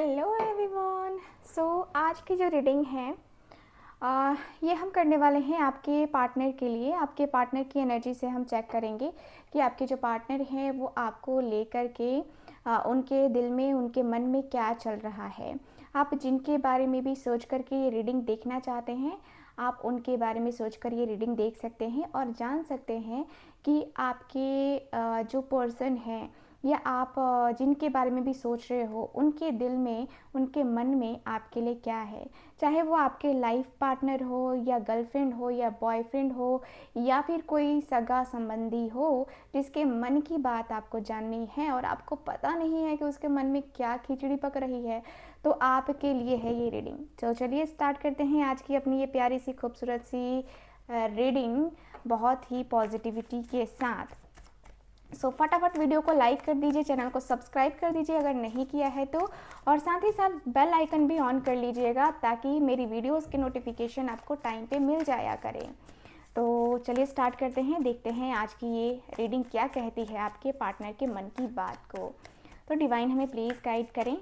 Hello everyone. आज की जो रीडिंग है ये हम करने वाले हैं आपके पार्टनर के लिए। आपके पार्टनर की एनर्जी से हम चेक करेंगे कि आपके जो पार्टनर हैं वो आपको लेकर के उनके दिल में, उनके मन में क्या चल रहा है। आप जिनके बारे में भी सोच कर के ये रीडिंग देखना चाहते हैं, आप उनके बारे में सोचकर ये रीडिंग देख सकते हैं और जान सकते हैं कि आपके जो पर्सन हैं या आप जिनके बारे में भी सोच रहे हो, उनके दिल में, उनके मन में आपके लिए क्या है। चाहे वो आपके लाइफ पार्टनर हो या गर्लफ्रेंड हो या बॉयफ्रेंड हो या फिर कोई सगा संबंधी हो जिसके मन की बात आपको जाननी है और आपको पता नहीं है कि उसके मन में क्या खिचड़ी पक रही है, तो आपके लिए है ये रीडिंग। तो चलिए स्टार्ट करते हैं आज की अपनी ये प्यारी सी खूबसूरत सी रीडिंग बहुत ही पॉजिटिविटी के साथ। फटाफट वीडियो को लाइक कर दीजिए, चैनल को सब्सक्राइब कर दीजिए अगर नहीं किया है तो, और साथ ही साथ बेल आइकन भी ऑन कर लीजिएगा ताकि मेरी वीडियोस के नोटिफिकेशन आपको टाइम पे मिल जाया करें। तो चलिए स्टार्ट करते हैं, देखते हैं आज की ये रीडिंग क्या कहती है आपके पार्टनर के मन की बात को। तो डिवाइन हमें प्लीज़ गाइड करें,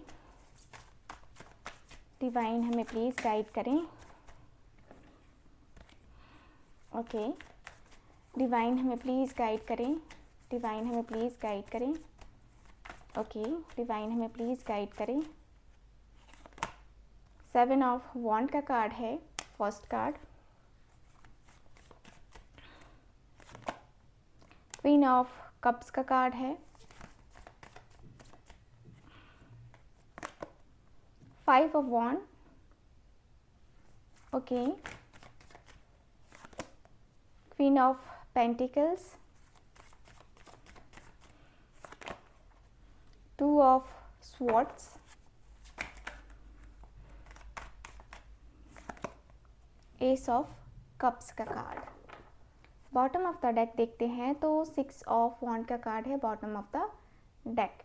डिवाइन हमें प्लीज़ गाइड करें। ओके, डिवाइन हमें प्लीज़ गाइड करें, डिवाइन हमें प्लीज़ गाइड करें। ओके, डिवाइन हमें प्लीज़ गाइड करें। 7 ऑफ वॉन्ड का कार्ड है first card, queen of cups का कार्ड है, 5 of wand. Okay, queen of pentacles, 2 of swords, ace of cups का card. Bottom of the deck देखते हैं तो 6 ऑफ वॉन्ड का कार्ड है bottom of the deck.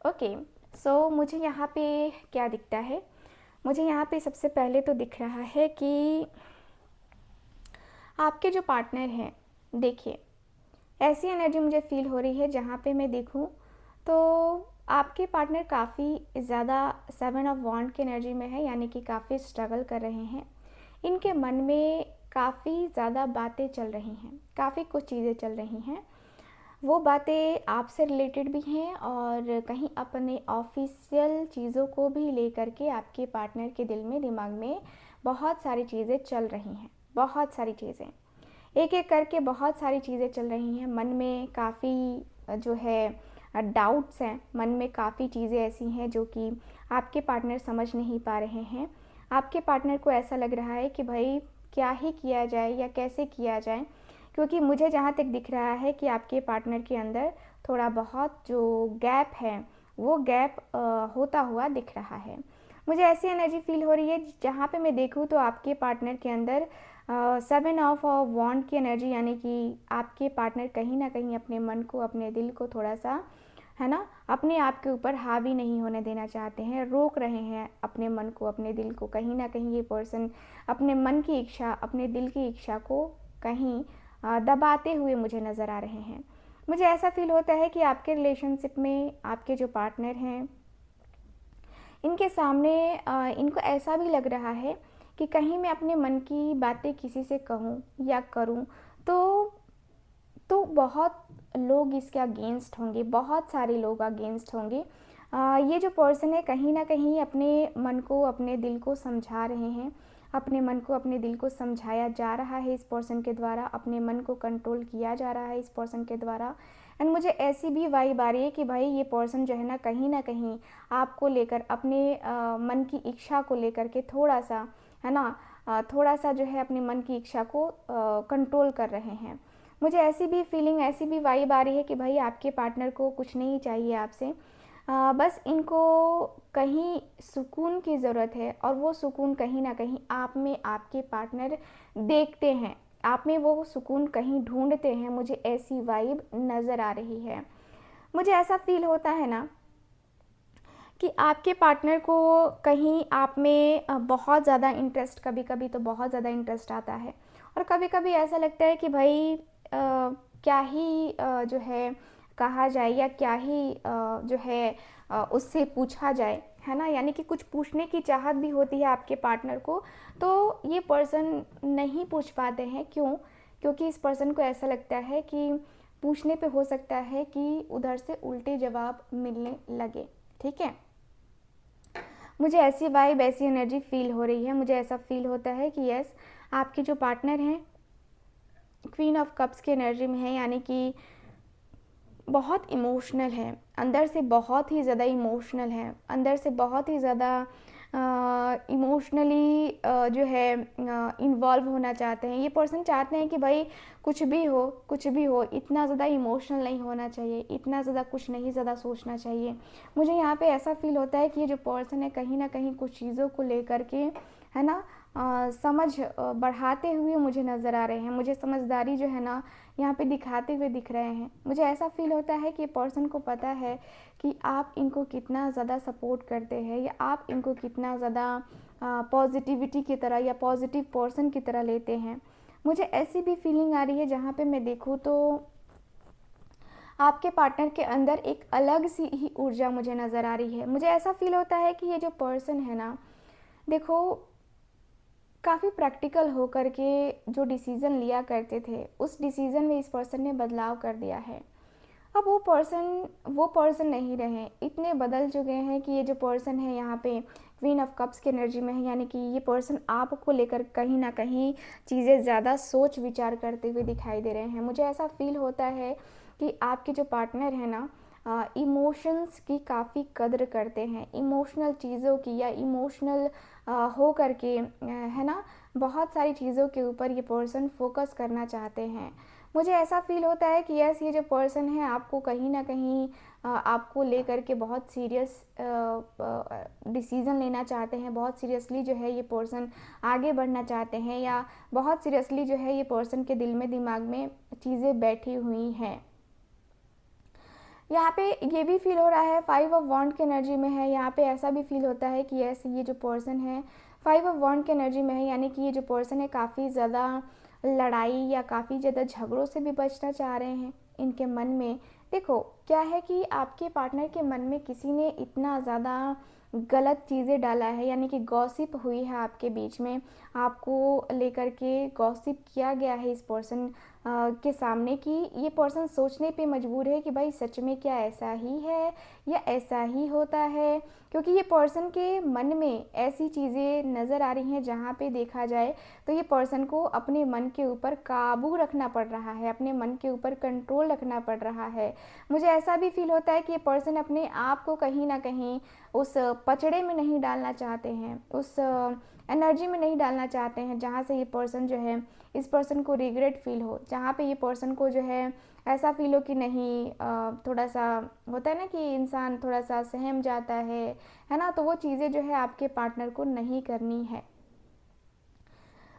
Okay, मुझे यहाँ पे क्या दिखता है, मुझे यहाँ पे सबसे पहले तो दिख रहा है कि आपके जो पार्टनर हैं, देखिए ऐसी एनर्जी मुझे फील हो रही है जहाँ पे मैं देखूँ तो आपके पार्टनर काफ़ी ज़्यादा 7 ऑफ वॉन्ड की एनर्जी में है, यानी कि काफ़ी स्ट्रगल कर रहे हैं। इनके मन में काफ़ी ज़्यादा बातें चल रही हैं, काफ़ी कुछ चीज़ें चल रही हैं। वो बातें आपसे रिलेटेड भी हैं और कहीं अपने ऑफिशियल चीज़ों को भी लेकर के आपके पार्टनर के दिल में, दिमाग में बहुत सारी चीज़ें चल रही हैं, बहुत सारी चीज़ें एक एक करके बहुत सारी चीज़ें चल रही हैं। मन में काफ़ी जो है डाउट्स हैं, मन में काफ़ी चीज़ें ऐसी हैं जो कि आपके पार्टनर समझ नहीं पा रहे हैं। आपके पार्टनर को ऐसा लग रहा है कि भाई क्या ही किया जाए या कैसे किया जाए, क्योंकि मुझे जहाँ तक दिख रहा है कि आपके पार्टनर के अंदर थोड़ा बहुत जो गैप है वो गैप होता हुआ दिख रहा है। मुझे ऐसी एनर्जी फील हो रही है जहाँ पे मैं देखूँ तो आपके पार्टनर के अंदर 7 ऑफ वॉन्ड की एनर्जी, यानी कि आपके पार्टनर कहीं ना कहीं अपने मन को, अपने दिल को थोड़ा सा, है ना, अपने आप के ऊपर हावी नहीं होने देना चाहते हैं, रोक रहे हैं अपने मन को, अपने दिल को। कहीं ना कहीं ये पर्सन अपने मन की इच्छा, अपने दिल की इच्छा को कहीं दबाते हुए मुझे नज़र आ रहे हैं। मुझे ऐसा फील होता है कि आपके रिलेशनशिप में आपके जो पार्टनर हैं, इनके सामने इनको ऐसा भी लग रहा है कि कहीं मैं अपने मन की बातें किसी से कहूँ या करूँ तो बहुत लोग इसके अगेंस्ट होंगे, बहुत सारे लोग अगेंस्ट होंगे। ये जो पर्सन है कहीं ना कहीं अपने मन को, अपने दिल को समझा रहे हैं, अपने मन को, अपने दिल को समझाया जा रहा है इस पर्सन के द्वारा, अपने मन को कंट्रोल किया जा रहा है इस पर्सन के द्वारा। एंड मुझे ऐसी भी वाइब आ रही है कि भाई ये पर्सन जो है ना कहीं आपको लेकर, अपने मन की इच्छा को लेकर के थोड़ा सा, है ना, थोड़ा सा जो है अपने मन की इच्छा को कंट्रोल कर रहे हैं। मुझे ऐसी भी फीलिंग, ऐसी भी वाइब आ रही है कि भाई आपके पार्टनर को कुछ नहीं चाहिए आपसे, बस इनको कहीं सुकून की ज़रूरत है और वो सुकून कहीं ना कहीं आप में आपके पार्टनर देखते हैं, आप में वो सुकून कहीं ढूंढते हैं। मुझे ऐसी वाइब नज़र आ रही है। मुझे ऐसा फील होता है ना कि आपके पार्टनर को कहीं आप में बहुत ज़्यादा इंटरेस्ट, कभी कभी तो बहुत ज़्यादा इंटरेस्ट आता है और कभी कभी ऐसा लगता है कि भाई क्या ही जो है कहा जाए या क्या ही जो है उससे पूछा जाए, है ना, यानी कि कुछ पूछने की चाहत भी होती है आपके पार्टनर को, तो ये पर्सन नहीं पूछ पाते हैं। क्यों? क्योंकि इस पर्सन को ऐसा लगता है कि पूछने पे हो सकता है कि उधर से उल्टे जवाब मिलने लगे। ठीक है, मुझे ऐसी वाइब, ऐसी एनर्जी फील हो रही है। मुझे ऐसा फील होता है कि यस, आपके जो पार्टनर हैं क्वीन ऑफ कप्स की एनर्जी में है, यानी कि बहुत इमोशनल है, अंदर से बहुत ही ज़्यादा इमोशनल है, अंदर से बहुत ही ज़्यादा इमोशनली जो है इन्वॉल्व होना चाहते हैं। ये पर्सन चाहते हैं कि भाई कुछ भी हो, कुछ भी हो, इतना ज़्यादा इमोशनल नहीं होना चाहिए, इतना ज़्यादा कुछ नहीं ज़्यादा सोचना चाहिए। मुझे यहाँ पे ऐसा फील होता है कि ये जो पर्सन है कहीं ना कहीं कुछ चीज़ों को लेकर के, है ना, समझ बढ़ाते हुए मुझे नज़र आ रहे हैं। मुझे समझदारी जो है ना यहाँ पे दिखाते हुए दिख रहे हैं। मुझे ऐसा फील होता है कि पर्सन को पता है कि आप इनको कितना ज़्यादा सपोर्ट करते हैं, या आप इनको कितना ज़्यादा पॉजिटिविटी की तरह या पॉजिटिव पर्सन की तरह लेते हैं। मुझे ऐसी भी फीलिंग आ रही है जहाँ पे मैं देखूँ तो आपके पार्टनर के अंदर एक अलग सी ही ऊर्जा मुझे नज़र आ रही है। मुझे ऐसा फील होता है कि ये जो पर्सन है ना, देखो, काफ़ी प्रैक्टिकल होकर के जो डिसीज़न लिया करते थे, उस डिसीज़न में इस पर्सन ने बदलाव कर दिया है। अब वो पर्सन नहीं रहे, इतने बदल चुके हैं कि ये जो पर्सन है यहाँ पे क्वीन ऑफ कप्स की एनर्जी में है, यानी कि ये पर्सन आपको लेकर कहीं ना कहीं चीज़ें ज़्यादा सोच विचार करते हुए दिखाई दे रहे हैं। मुझे ऐसा फील होता है कि आपके जो पार्टनर है ना, इमोशंस की काफ़ी कद्र करते हैं, इमोशनल चीज़ों की, या इमोशनल हो करके, है ना, बहुत सारी चीज़ों के ऊपर ये पर्सन फोकस करना चाहते हैं। मुझे ऐसा फील होता है कि यस, ये जो पर्सन है आपको कहीं ना कहीं आपको लेकर के बहुत सीरियस डिसीज़न लेना चाहते हैं, बहुत सीरियसली जो है ये पर्सन आगे बढ़ना चाहते हैं, या बहुत सीरियसली जो है ये पर्सन के दिल में दिमाग में चीज़ें बैठी हुई हैं। यहाँ पे ये भी फील हो रहा है, 5 ऑफ वॉन्ड की एनर्जी में है। यहाँ पे ऐसा भी फील होता है कि यस, ये जो पर्सन है 5 ऑफ वॉन्ड की एनर्जी में है, यानी कि ये जो पर्सन है काफ़ी ज़्यादा लड़ाई या काफ़ी ज़्यादा झगड़ों से भी बचना चाह रहे हैं। इनके मन में देखो क्या है कि आपके पार्टनर के मन में किसी ने इतना ज़्यादा गलत चीज़ें डाला है, यानी कि गॉसिप हुई है आपके बीच में, आपको लेकर के गॉसिप किया गया है इस पर्सन के सामने, कि ये पर्सन सोचने पे मजबूर है कि भाई सच में क्या ऐसा ही है या ऐसा ही होता है। क्योंकि ये पर्सन के मन में ऐसी चीज़ें नज़र आ रही हैं जहाँ पे देखा जाए तो ये पर्सन को अपने मन के ऊपर काबू रखना पड़ रहा है, अपने मन के ऊपर कंट्रोल रखना पड़ रहा है। मुझे ऐसा भी फील होता है कि ये पर्सन अपने आप को कहीं ना कहीं उस पचड़े में नहीं डालना चाहते हैं, उस एनर्जी में नहीं डालना चाहते हैं जहाँ से ये पर्सन जो है, इस पर्सन को रिग्रेट फील हो, जहाँ पे ये पर्सन को जो है ऐसा फील हो कि नहीं, थोड़ा सा होता है ना कि इंसान थोड़ा सा सहम जाता है ना, तो वो चीज़ें जो है आपके पार्टनर को नहीं करनी है।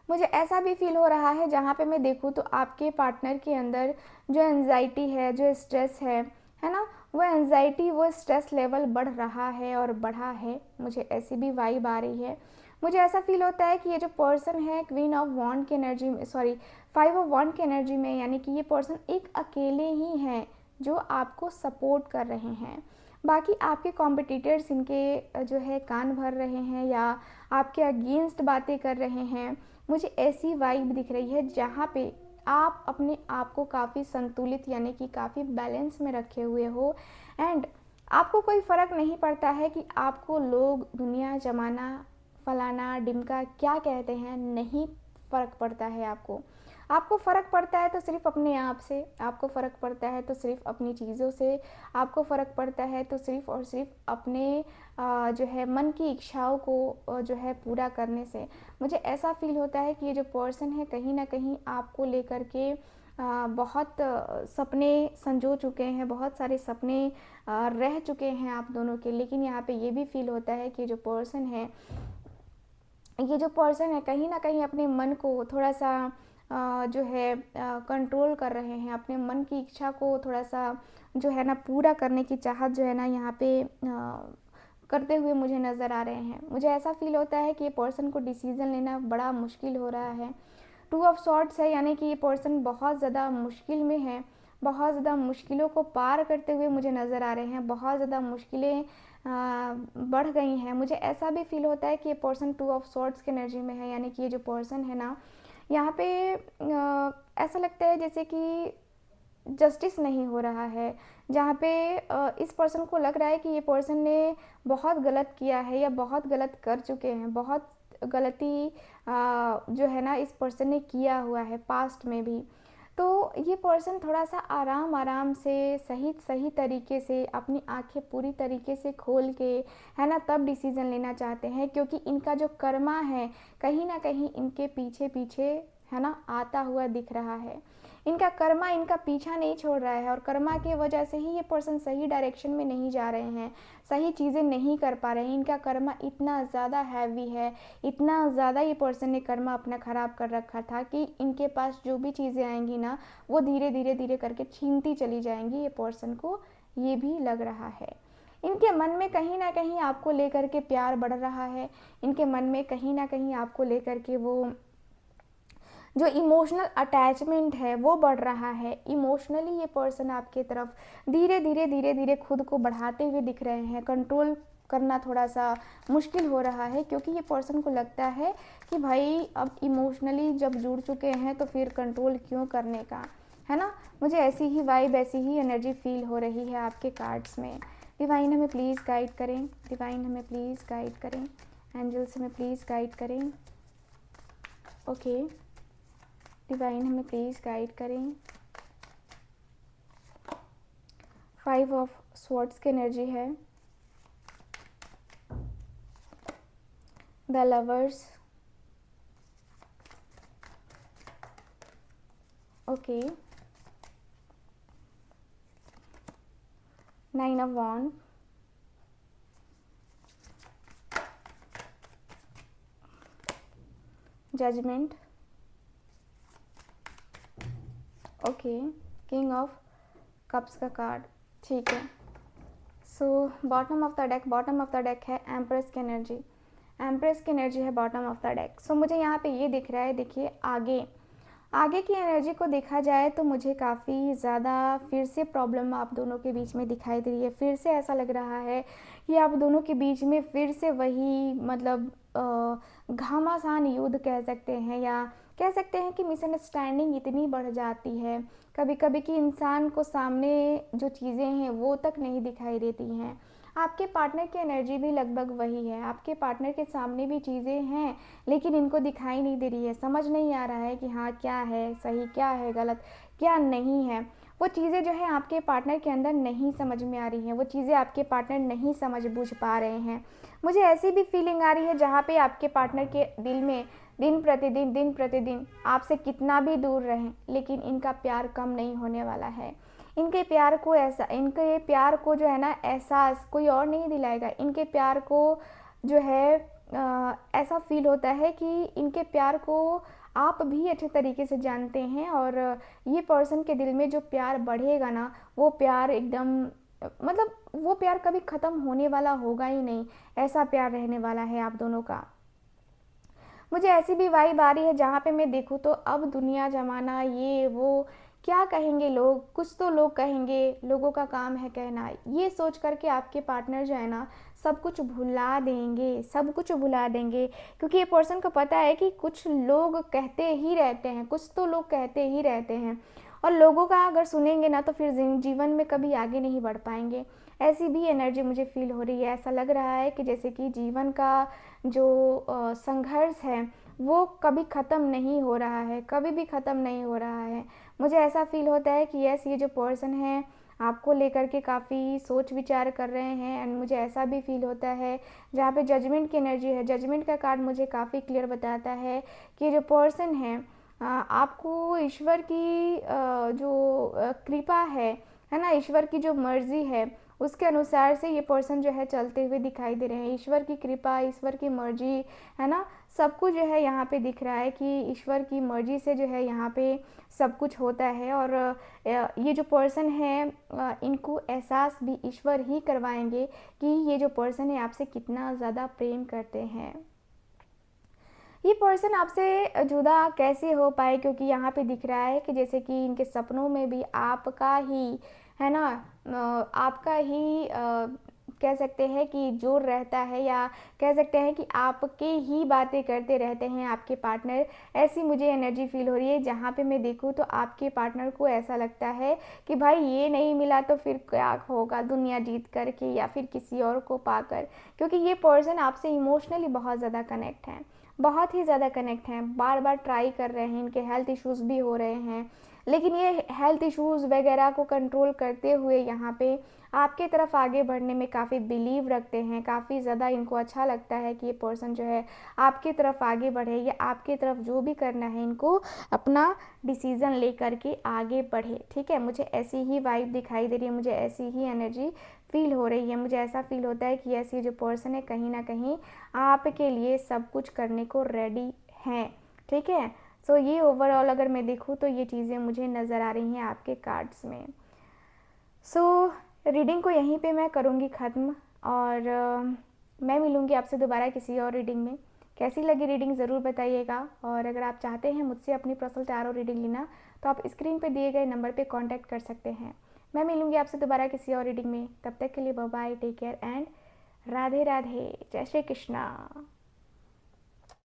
मुझे ऐसा भी फील हो रहा है जहाँ पे मैं देखूँ तो आपके पार्टनर के अंदर जो एंजाइटी है, जो स्ट्रेस है ना, वो एंजाइटी, वो स्ट्रेस लेवल बढ़ रहा है और बढ़ा है। मुझे ऐसी भी वाइब आ रही है। मुझे ऐसा फील होता है कि ये जो पर्सन है क्वीन ऑफ वॉन्ड की एनर्जी में, सॉरी 5 ऑफ वॉन्ड की एनर्जी में, यानी कि ये पर्सन एक अकेले ही हैं जो आपको सपोर्ट कर रहे हैं। बाकी आपके कॉम्पिटिटर्स इनके जो है कान भर रहे हैं या आपके अगेंस्ट बातें कर रहे हैं। मुझे ऐसी वाइब दिख रही है जहाँ पे आप अपने आप को काफ़ी संतुलित, यानी कि काफ़ी बैलेंस में रखे हुए हो, एंड आपको कोई फ़र्क नहीं पड़ता है कि आपको लोग, दुनिया, ज़माना, फलाना डिमका क्या कहते हैं, नहीं फ़र्क पड़ता है आपको। आपको फ़र्क पड़ता है तो सिर्फ़ अपने आप से, आपको फ़र्क पड़ता है तो सिर्फ़ अपनी चीज़ों से, आपको फ़र्क पड़ता है तो सिर्फ़ और सिर्फ़ अपने जो है मन की इच्छाओं को जो है पूरा करने से। मुझे ऐसा फ़ील होता है कि ये जो पर्सन है कहीं न कहीं आपको लेकर के बहुत सपने संजो चुके हैं, बहुत सारे सपने रह चुके हैं आप दोनों के। लेकिन यहाँ पे ये भी फ़ील होता है कि जो पर्सन है, ये जो पर्सन है कहीं न कहीं अपने मन को थोड़ा-सा जो है कंट्रोल कर रहे हैं, अपने मन की इच्छा को थोड़ा-सा जो है ना पूरा करने की चाहत जो है ना यहाँ पे करते हुए मुझे नज़र आ रहे हैं। मुझे ऐसा फ़ील होता है कि ये पर्सन को डिसीज़न लेना बड़ा मुश्किल हो रहा है। 2 ऑफ सॉर्ड्स है, यानी कि ये पर्सन बहुत ज़्यादा मुश्किल में है, बहुत ज़्यादा मुश्किलों को पार करते हुए मुझे नज़र आ रहे हैं, बहुत ज़्यादा मुश्किलें बढ़ गई हैं। मुझे ऐसा भी फील होता है कि ये पर्सन टू ऑफ सॉर्ड्स की एनर्जी में है, यानी कि ये जो पर्सन है ना, यहाँ पे ऐसा लगता है जैसे कि जस्टिस नहीं हो रहा है, जहाँ पे इस पर्सन को लग रहा है कि ये पर्सन ने बहुत गलत किया है या बहुत गलत कर चुके हैं, बहुत गलती जो है ना इस पर्सन ने किया हुआ है पास्ट में भी। तो ये पर्सन थोड़ा सा आराम आराम से सही सही तरीके से अपनी आंखें पूरी तरीके से खोल के, है ना, तब डिसीज़न लेना चाहते हैं, क्योंकि इनका जो कर्मा है कहीं ना कहीं इनके पीछे पीछे, है ना, आता हुआ दिख रहा है। इनका कर्मा इनका पीछा नहीं छोड़ रहा है, और कर्मा की वजह से ही ये पर्सन सही डायरेक्शन में नहीं जा रहे हैं, सही चीज़ें नहीं कर पा रहे हैं। इनका कर्मा इतना ज़्यादा हैवी है, इतना ज़्यादा ये पर्सन ने कर्मा अपना ख़राब कर रखा था कि इनके पास जो भी चीज़ें आएंगी ना, वो धीरे धीरे धीरे करके छीनती चली जाएंगी। ये पर्सन को ये भी लग रहा है। इनके मन में कहीं ना कहीं आपको लेकर के प्यार बढ़ रहा है। इनके मन में कहीं ना कहीं आपको लेकर के वो जो इमोशनल अटैचमेंट है वो बढ़ रहा है। इमोशनली ये पर्सन आपके तरफ धीरे धीरे धीरे धीरे खुद को बढ़ाते हुए दिख रहे हैं। कंट्रोल करना थोड़ा सा मुश्किल हो रहा है, क्योंकि ये पर्सन को लगता है कि भाई अब इमोशनली जब जुड़ चुके हैं तो फिर कंट्रोल क्यों करने का, है ना। मुझे ऐसी ही वाइब, ऐसी ही एनर्जी फील हो रही है आपके कार्ड्स में। डिवाइन हमें प्लीज़ गाइड करें, डिवाइन हमें प्लीज़ गाइड करें, एंजल्स हमें प्लीज़ गाइड करें। ओके, डिवाइन हमें प्लीज़ गाइड करें। 5 ऑफ स्वॉर्ड्स की एनर्जी है, the lovers, okay, 9 of wand, judgment, okay, king of cups का कार्ड, ठीक है। So bottom of the deck, bottom of the deck है एम्प्रेस की एनर्जी, एम्प्रेस की एनर्जी है bottom of the deck. So मुझे यहाँ पे ये दिख रहा है, देखिए आगे आगे की एनर्जी को देखा जाए तो मुझे काफ़ी ज़्यादा फिर से प्रॉब्लम आप दोनों के बीच में दिखाई दे रही है। फिर से ऐसा लग रहा है कि आप दोनों के बीच में फिर से वही, मतलब घमासान युद्ध कह सकते हैं, या कह सकते हैं कि मिसअंडरस्टैंडिंग इतनी बढ़ जाती है कभी कभी कि इंसान को सामने जो चीज़ें हैं वो तक नहीं दिखाई देती हैं। आपके पार्टनर की एनर्जी भी लगभग वही है। आपके पार्टनर के सामने भी चीज़ें हैं, लेकिन इनको दिखाई नहीं दे रही है, समझ नहीं आ रहा है कि हाँ क्या है सही, क्या है गलत, क्या नहीं है। वो चीज़ें जो है आपके पार्टनर के अंदर नहीं समझ में आ रही हैं, वो चीज़ें आपके पार्टनर नहीं समझ बूझ पा रहे हैं। मुझे ऐसी भी फीलिंग आ रही है जहाँ पे आपके पार्टनर के दिल में दिन प्रतिदिन आपसे कितना भी दूर रहें, लेकिन इनका प्यार कम नहीं होने वाला है। इनके प्यार को जो है ना एहसास कोई और नहीं दिलाएगा। इनके प्यार को जो है ऐसा फील होता है कि इनके प्यार को आप भी अच्छे तरीके से जानते हैं, और ये पर्सन के दिल में जो प्यार बढ़ेगा ना, वो प्यार एकदम, मतलब वो प्यार कभी ख़त्म होने वाला होगा ही नहीं, ऐसा प्यार रहने वाला है आप दोनों का। मुझे ऐसी भी वाइब आ रही है जहाँ पे मैं देखूँ तो अब दुनिया ज़माना ये वो क्या कहेंगे लोग, कुछ तो लोग कहेंगे, लोगों का काम है कहना, ये सोच करके आपके पार्टनर जो है ना सब कुछ भुला देंगे, सब कुछ भुला देंगे। क्योंकि ये पर्सन को पता है कि कुछ लोग कहते ही रहते हैं, कुछ तो लोग कहते ही रहते हैं, और लोगों का अगर सुनेंगे ना तो फिर जीवन में कभी आगे नहीं बढ़ पाएंगे। ऐसी भी एनर्जी मुझे फील हो रही है। ऐसा लग रहा है कि जैसे कि जीवन का जो संघर्ष है वो कभी ख़त्म नहीं हो रहा है, कभी भी ख़त्म नहीं हो रहा है। मुझे ऐसा फील होता है कि यस, ये जो पर्सन है आपको लेकर के काफ़ी सोच विचार कर रहे हैं। एंड मुझे ऐसा भी फील होता है जहाँ पे जजमेंट की एनर्जी है, जजमेंट का कार्ड मुझे काफ़ी क्लियर बताता है कि जो पर्सन है आपको ईश्वर की जो कृपा है ना, ईश्वर की जो मर्ज़ी है उसके अनुसार से ये पर्सन जो है चलते हुए दिखाई दे रहे हैं। ईश्वर की कृपा, ईश्वर की मर्जी, है ना, सब कुछ जो है यहाँ पे दिख रहा है कि ईश्वर की मर्जी से जो है यहाँ पे सब कुछ होता है। और ये जो पर्सन है इनको एहसास भी ईश्वर ही करवाएंगे कि ये जो पर्सन है आपसे कितना ज़्यादा प्रेम करते हैं। ये पर्सन आपसे जुदा कैसे हो पाए, क्योंकि यहाँ पे दिख रहा है कि जैसे कि इनके सपनों में भी आपका ही, है ना, आपका ही कह सकते हैं कि जोर रहता है, या कह सकते हैं कि आपके ही बातें करते रहते हैं आपके पार्टनर। ऐसी मुझे एनर्जी फ़ील हो रही है। जहाँ पे मैं देखूँ तो आपके पार्टनर को ऐसा लगता है कि भाई ये नहीं मिला तो फिर क्या होगा दुनिया जीत कर के या फिर किसी और को पाकर, क्योंकि ये पर्सन आपसे इमोशनली बहुत ज़्यादा कनेक्ट हैं, बहुत ही ज़्यादा कनेक्ट हैं, बार बार ट्राई कर रहे हैं, इनके हेल्थ इश्यूज़ भी हो रहे हैं, लेकिन ये हेल्थ इश्यूज़ वगैरह को कंट्रोल करते हुए यहाँ पे आपके तरफ आगे बढ़ने में काफ़ी बिलीव रखते हैं, काफ़ी ज़्यादा इनको अच्छा लगता है कि ये पर्सन जो है आपकी तरफ आगे बढ़े, या आपकी तरफ जो भी करना है इनको अपना डिसीज़न ले करके आगे बढ़े। ठीक है, मुझे ऐसी ही वाइब दिखाई दे रही है, मुझे ऐसी ही एनर्जी फ़ील हो रही है। मुझे ऐसा फ़ील होता है कि ऐसी जो पर्सन है कहीं ना कहीं आपके लिए सब कुछ करने को रेडी हैं। ठीक है, सो ये ओवरऑल अगर मैं देखूँ तो ये चीज़ें मुझे नज़र आ रही हैं आपके कार्ड्स में। सो रीडिंग को यहीं पे मैं करूँगी ख़त्म, और मैं मिलूँगी आपसे दोबारा किसी और रीडिंग में। कैसी लगी रीडिंग ज़रूर बताइएगा, और अगर आप चाहते हैं मुझसे अपनी पर्सनल टैरो रीडिंग लेना तो आप स्क्रीन पे दिए गए नंबर पे कांटेक्ट कर सकते हैं। मैं मिलूँगी आपसे दोबारा किसी और रीडिंग में। तब तक के लिए bye bye, take care and Radhe Radhe, Jai Shri Krishna.